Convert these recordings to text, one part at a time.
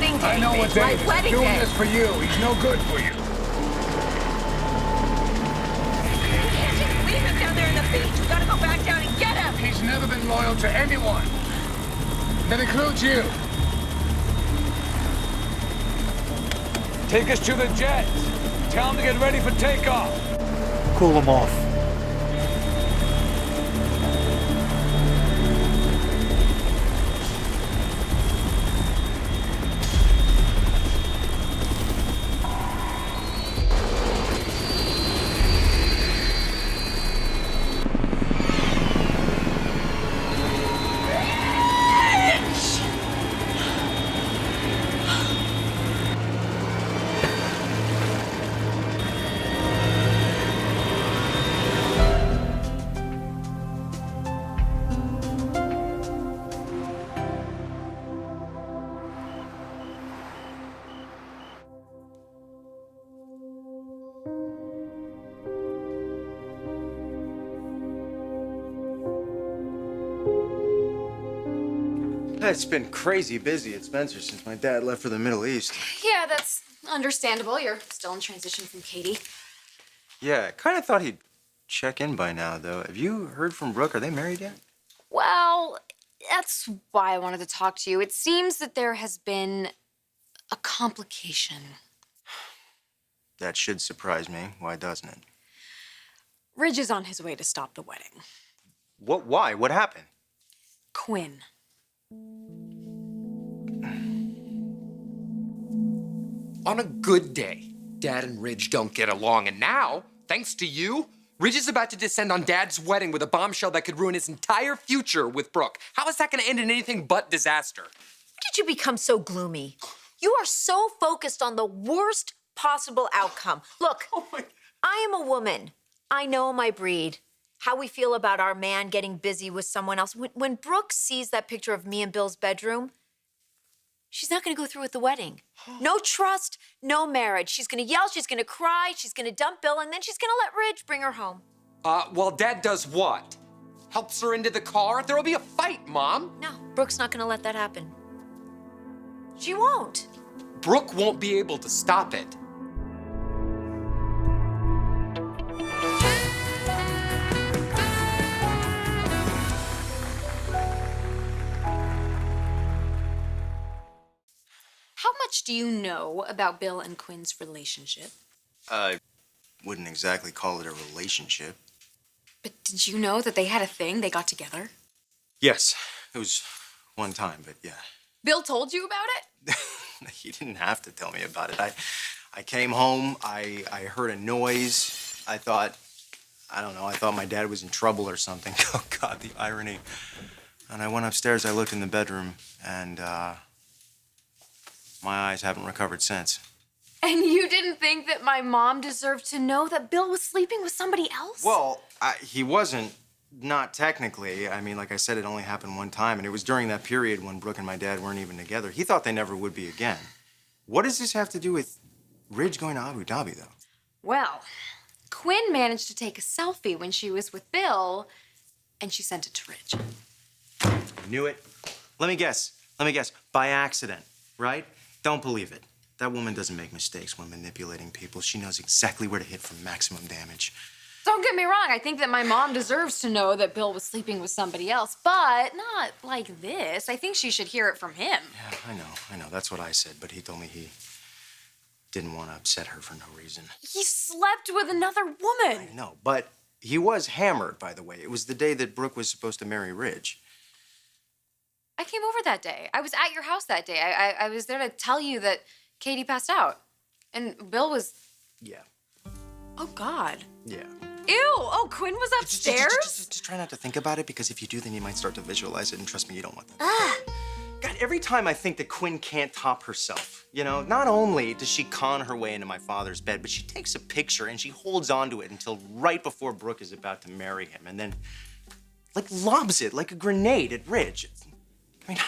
wedding day. I know what my David is. wedding Doing day. this for you. He's no good for you. Can't just leave him down there in the beach. We gotta go back down and get him. He's never been loyal to anyone. That includes you. Take us to the jet. Tell him to get ready for takeoff. Cool him off. It's been crazy busy at Spencer since my dad left for the Middle East. Yeah, that's understandable. You're still in transition from Katie. Yeah, I kind of thought he'd check in by now, though. Have you heard from Brooke? Are they married yet? Well, that's why I wanted to talk to you. It seems that there has been a complication. That should surprise me. Why doesn't it? Ridge is on his way to stop the wedding. What? Why? What happened? Quinn. On a good day, Dad and Ridge don't get along, and now, thanks to you, Ridge is about to descend on Dad's wedding with a bombshell that could ruin his entire future with Brooke. How is that gonna end in anything but disaster? When did you become so gloomy? You are so focused on the worst possible outcome. Look, I am a woman. I know my breed. How we feel about our man getting busy with someone else. When Brooke sees that picture of me in Bill's bedroom, she's not gonna go through with the wedding. No trust, no marriage. She's gonna yell, she's gonna cry, she's gonna dump Bill, and then she's gonna let Ridge bring her home. Well, Dad does what? Helps her into the car? There'll be a fight, Mom. No, Brooke's not gonna let that happen. She won't. Brooke won't be able to stop it. How much do you know about Bill and Quinn's relationship? I wouldn't exactly call it a relationship. But did you know that they had a thing? They got together? Yes, it was one time, but yeah. Bill told you about it? He didn't have to tell me about it. I came home, I heard a noise. I thought my dad was in trouble or something. Oh, God, the irony. And I went upstairs, I looked in the bedroom, and my eyes haven't recovered since. And you didn't think that my mom deserved to know that Bill was sleeping with somebody else? Well, he wasn't, not technically. I mean, like I said, it only happened one time, and it was during that period when Brooke and my dad weren't even together. He thought they never would be again. What does this have to do with Ridge going to Abu Dhabi, though? Well, Quinn managed to take a selfie when she was with Bill, and she sent it to Ridge. Knew it. Let me guess. By accident, right? Don't believe it. That woman doesn't make mistakes when manipulating people. She knows exactly where to hit for maximum damage. Don't get me wrong, I think that my mom deserves to know that Bill was sleeping with somebody else, but not like this. I think she should hear it from him. Yeah, I know. That's what I said, but he told me he didn't want to upset her for no reason. He slept with another woman. I know, but he was hammered, by the way. It was the day that Brooke was supposed to marry Ridge. I came over that day. I was at your house that day. I was there to tell you that Katie passed out. And Bill was... Yeah. Oh, God. Yeah. Ew! Oh, Quinn was upstairs? Just try not to think about it, because if you do, then you might start to visualize it, and trust me, you don't want that. God, every time I think that Quinn can't top herself, you know, not only does she con her way into my father's bed, but she takes a picture and she holds onto it until right before Brooke is about to marry him, and then, like, lobs it like a grenade at Ridge. I mean,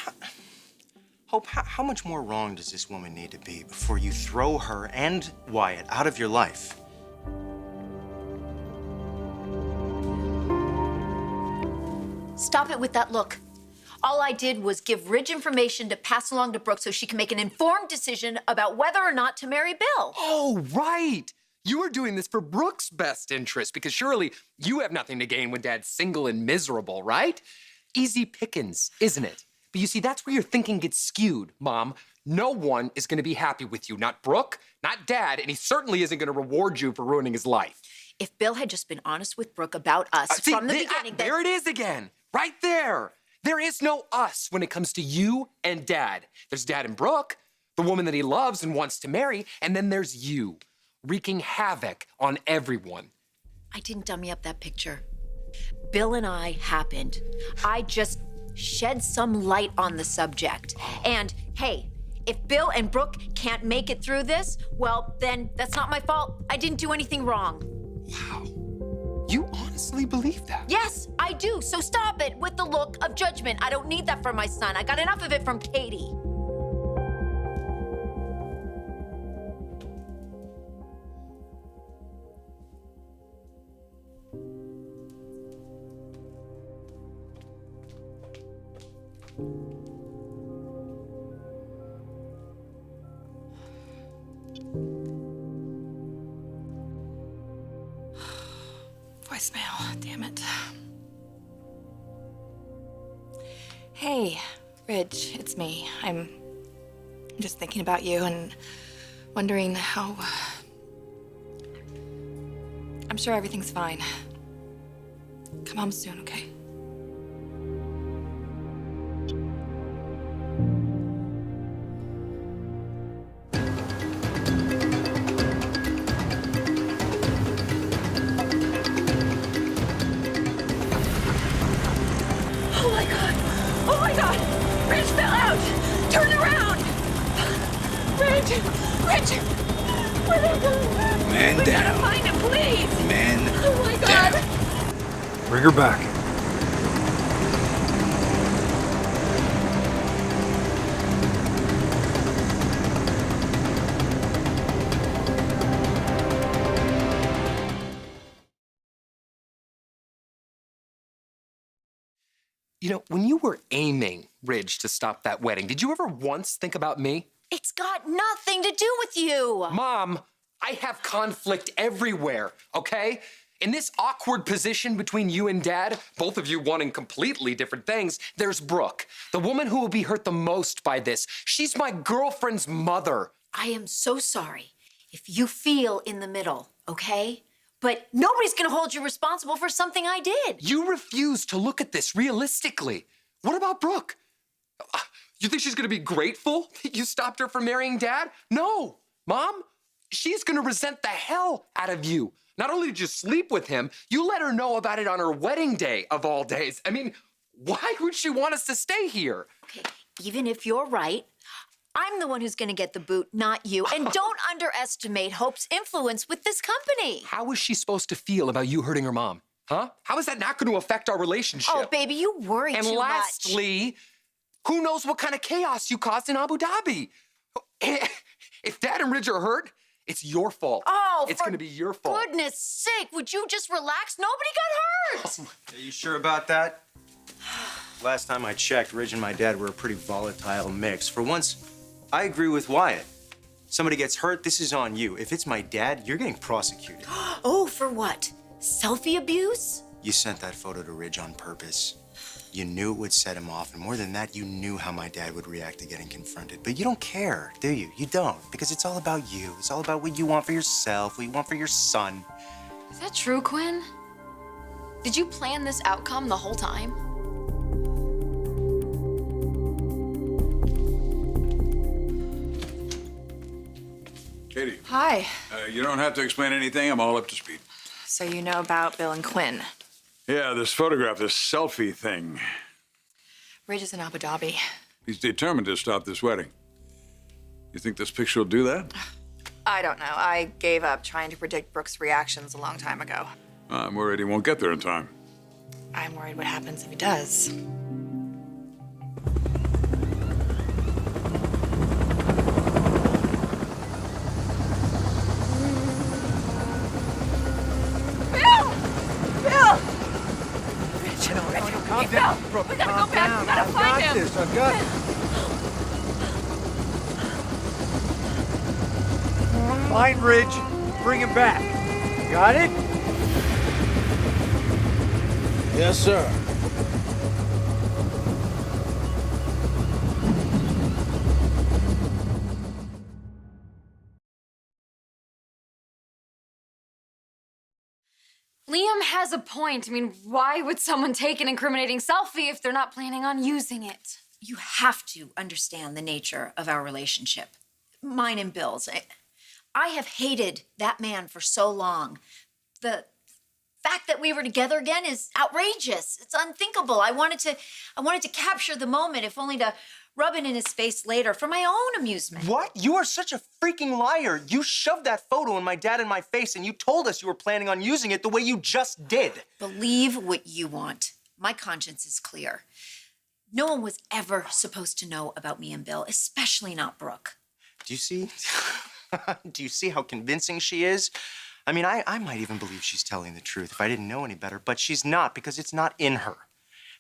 Hope, how much more wrong does this woman need to be before you throw her and Wyatt out of your life? Stop it with that look. All I did was give Ridge information to pass along to Brooke so she can make an informed decision about whether or not to marry Bill. Oh, right. You were doing this for Brooke's best interest because surely you have nothing to gain when Dad's single and miserable, right? Easy pickings, isn't it? But you see, that's where your thinking gets skewed, Mom. No one is going to be happy with you. Not Brooke, not Dad, and he certainly isn't going to reward you for ruining his life. If Bill had just been honest with Brooke about us from the beginning, there it is again, right there. There is no us when it comes to you and Dad. There's Dad and Brooke, the woman that he loves and wants to marry, and then there's you, wreaking havoc on everyone. I didn't dummy up that picture. Bill and I happened. I just shed some light on the subject. And hey, if Bill and Brooke can't make it through this, well, then that's not my fault. I didn't do anything wrong. Wow. You honestly believe that? Yes, I do. So stop it with the look of judgment. I don't need that from my son. I got enough of it from Katie. Voicemail, damn it. Hey, Ridge, it's me. I'm just thinking about you and wondering how... I'm sure everything's fine. Come home soon, okay? Oh my god! Ridge fell out! Turn around! Ridge! Where did he go? Man We down. gotta find him, please! Man Oh my god! down. Bring her back. You know, when you were aiming, Ridge, to stop that wedding, did you ever once think about me? It's got nothing to do with you. Mom, I have conflict everywhere, okay? In this awkward position between you and Dad, both of you wanting completely different things, there's Brooke, the woman who will be hurt the most by this. She's my girlfriend's mother. I am so sorry if you feel in the middle, okay? But nobody's gonna hold you responsible for something I did. You refuse to look at this realistically. What about Brooke? You think she's gonna be grateful that you stopped her from marrying Dad? No, Mom, she's gonna resent the hell out of you. Not only did you sleep with him, you let her know about it on her wedding day of all days. I mean, why would she want us to stay here? Okay, even if you're right, I'm the one who's gonna get the boot, not you. And don't underestimate Hope's influence with this company. How is she supposed to feel about you hurting her mom? Huh? How is that not going to affect our relationship? Oh, baby, you worry and too lastly, who knows what kind of chaos you caused in Abu Dhabi? If Dad and Ridge are hurt, it's your fault. Oh, it's for going to be your fault. goodness sake, would you just relax? Nobody got hurt. Are you sure about that? Last time I checked, Ridge and my dad were a pretty volatile mix. For once, I agree with Wyatt. Somebody gets hurt, this is on you. If it's my dad, you're getting prosecuted. Oh, for what? Selfie abuse? You sent that photo to Ridge on purpose. You knew it would set him off, and more than that, you knew how my dad would react to getting confronted. But you don't care, do you? You don't, because it's all about you. It's all about what you want for yourself, what you want for your son. Is that true, Quinn? Did you plan this outcome the whole time? Katie, Hi. you don't have to explain anything. I'm all up to speed. So you know about Bill and Quinn. Yeah, this photograph, this selfie thing. Ridge is in Abu Dhabi. He's determined to stop this wedding. You think this picture will do that? I don't know. I gave up trying to predict Brooke's reactions a long time ago. I'm worried he won't get there in time. I'm worried what happens if he does. Calm down, Brooke. We gotta go back. We gotta find got this. I've got it. Find Ridge. Bring him back. Got it? Yes, sir. Liam has a point. I mean, why would someone take an incriminating selfie if they're not planning on using it? You have to understand the nature of our relationship. Mine and Bill's. I have hated that man for so long. The fact that we were together again is outrageous. It's unthinkable. I wanted to capture the moment, if only to rub it in his face later for my own amusement. What? You are such a freaking liar. You shoved that photo in my dad and my face, and you told us you were planning on using it the way you just did. Believe what you want. My conscience is clear. No one was ever supposed to know about me and Bill, especially not Brooke. Do you see? Do you see how convincing she is? I mean, I might even believe she's telling the truth if I didn't know any better, but she's not, because it's not in her.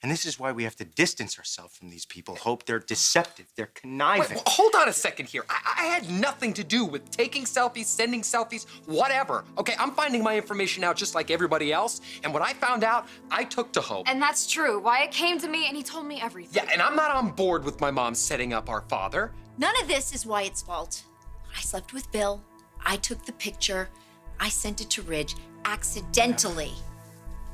And this is why we have to distance ourselves from these people. Hope they're deceptive, they're conniving. Wait, hold on a second here. I had nothing to do with taking selfies, sending selfies, whatever. Okay, I'm finding my information out just like everybody else. And what I found out, I took to Hope. And that's true. Wyatt came to me and he told me everything. Yeah, and I'm not on board with my mom setting up our father. None of this is Wyatt's fault. I slept with Bill. I took the picture. I sent it to Ridge accidentally.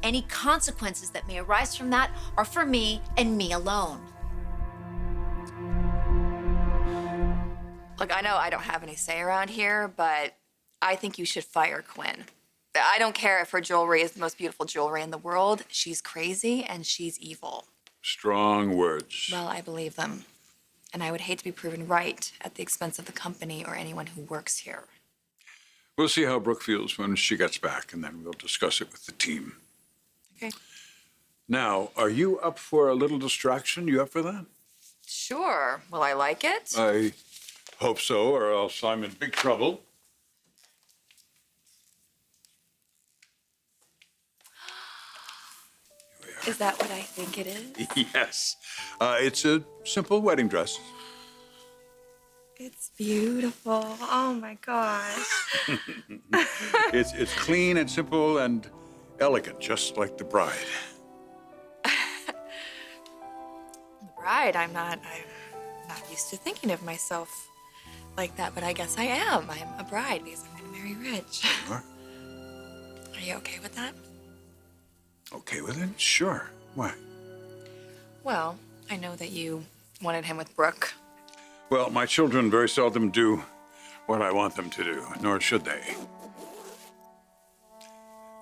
Any consequences that may arise from that are for me and me alone. Look, I know I don't have any say around here, but I think you should fire Quinn. I don't care if her jewelry is the most beautiful jewelry in the world. She's crazy and she's evil. Strong words. Well, I believe them. And I would hate to be proven right at the expense of the company or anyone who works here. We'll see how Brooke feels when she gets back, and then we'll discuss it with the team. Okay. Now, are you up for a little distraction? You up for that? Sure. Will I like it? I hope so, or else I'm in big trouble. Is that what I think it is? Yes. It's a simple wedding dress. It's beautiful. Oh my gosh. It's clean and simple and elegant, just like the bride. The bride, I'm not used to thinking of myself like that, but I guess I am. I'm a bride because I'm gonna marry Rich. Sure. Are you okay with that? Okay with it? Sure. Why? Well, I know that you wanted him with Brooke. Well, my children very seldom do what I want them to do, nor should they.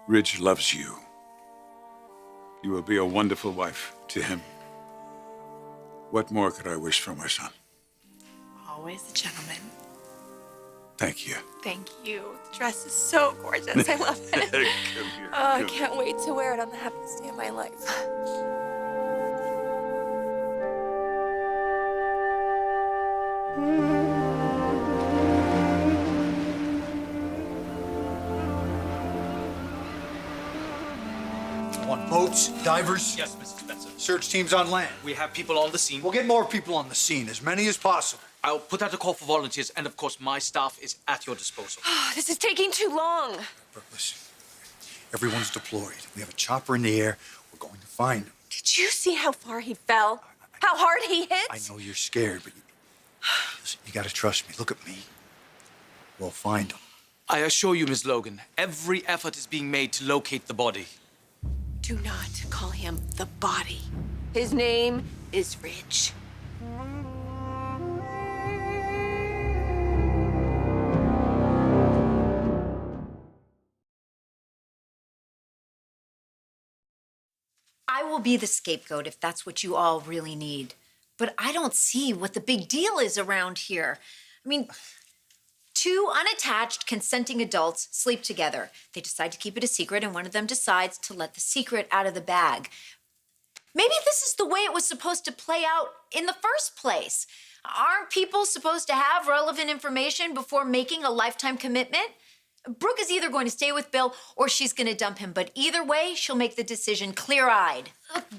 Ridge loves you. You will be a wonderful wife to him. What more could I wish for my son? Always a gentleman. Thank you. Thank you. The dress is so gorgeous. I love it. Come here. Oh, I can't wait to wear it on the happiest day of my life. On boats, divers, Yes, Mrs. Spencer. search teams on land. We have people on the scene. We'll get more people on the scene, as many as possible. I'll put out a call for volunteers, and of course, my staff is at your disposal. This is taking too long. Brooke, listen. Everyone's deployed. We have a chopper in the air. We're going to find them. Did you see how far he fell? How hard he hit? I know you're scared, but listen, you gotta trust me. Look at me. We'll find them. I assure you, Ms. Logan, every effort is being made to locate the body. Do not call him the body. His name is Ridge. I will be the scapegoat if that's what you all really need. But I don't see what the big deal is around here. I mean, two unattached, consenting adults sleep together. They decide to keep it a secret, and one of them decides to let the secret out of the bag. Maybe this is the way it was supposed to play out in the first place. Aren't people supposed to have relevant information before making a lifetime commitment? Brooke is either going to stay with Bill or she's going to dump him. But either way, she'll make the decision clear-eyed.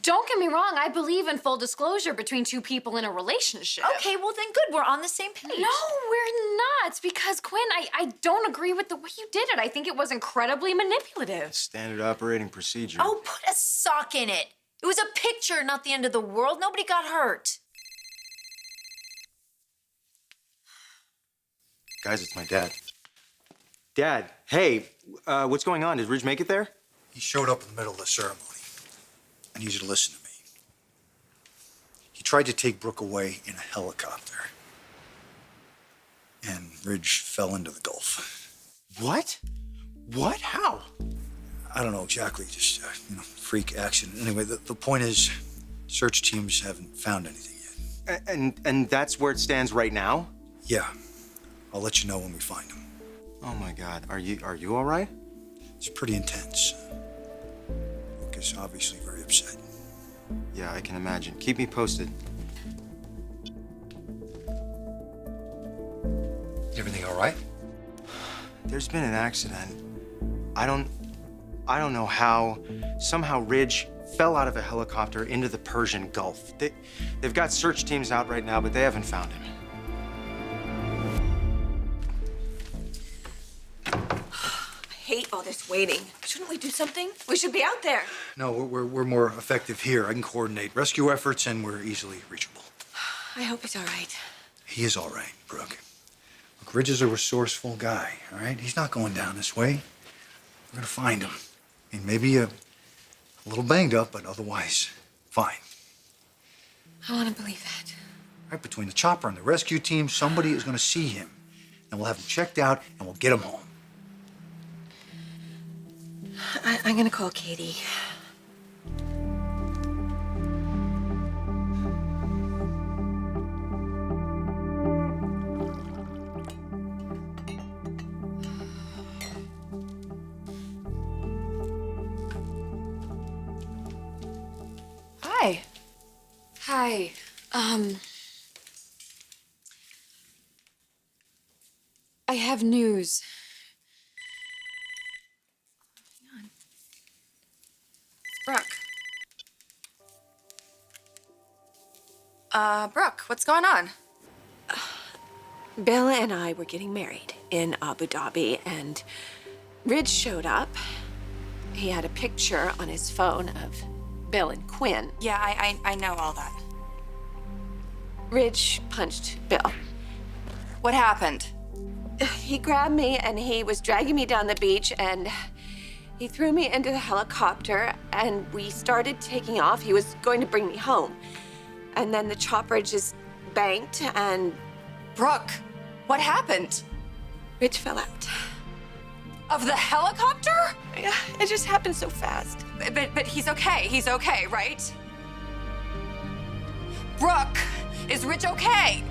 Don't get me wrong, I believe in full disclosure between two people in a relationship. Okay, well then good. We're on the same page. No, we're not. Because, Quinn, I don't agree with the way you did it. I think it was incredibly manipulative. Standard operating procedure. Oh, put a sock in it. It was a picture, not the end of the world. Nobody got hurt. Guys, it's my dad. Dad, hey, what's going on? Did Ridge make it there? He showed up in the middle of the ceremony. I need you to listen to me. He tried to take Brooke away in a helicopter. And Ridge fell into the Gulf. What? What? How? I don't know exactly, just, freak accident. Anyway, the point is, search teams haven't found anything yet. And that's where it stands right now? Yeah. I'll let you know when we find him. Oh my God, are you all right? It's pretty intense. Brooke is obviously very upset. Yeah, I can imagine. Keep me posted. Everything all right? There's been an accident. I don't know how. Somehow Ridge fell out of a helicopter into the Persian Gulf. They've got search teams out right now, but they haven't found him. I hate all this waiting. Shouldn't we do something? We should be out there. No, we're more effective here. I can coordinate rescue efforts, and we're easily reachable. I hope he's all right. He is all right, Brooke. Look, Ridge is a resourceful guy, all right? He's not going down this way. We're gonna find him. I mean, maybe a little banged up, but otherwise fine. I want to believe that. Right, between the chopper and the rescue team, somebody is gonna see him. And we'll have him checked out, and we'll get him home. I'm going to call Katie. Hi. Hi. I have news. Hang on. It's Brooke. Brooke, what's going on? Bill and I were getting married in Abu Dhabi, and Ridge showed up. He had a picture on his phone of Bill and Quinn. Yeah, I know all that. Ridge punched Bill. What happened? He grabbed me and he was dragging me down the beach, and he threw me into the helicopter, and we started taking off. He was going to bring me home. And then the chopper just banked, and Brooke, what happened? Ridge fell out. Of the helicopter? Yeah, it just happened so fast. But he's okay. He's okay, right? Brooke, is Ridge okay?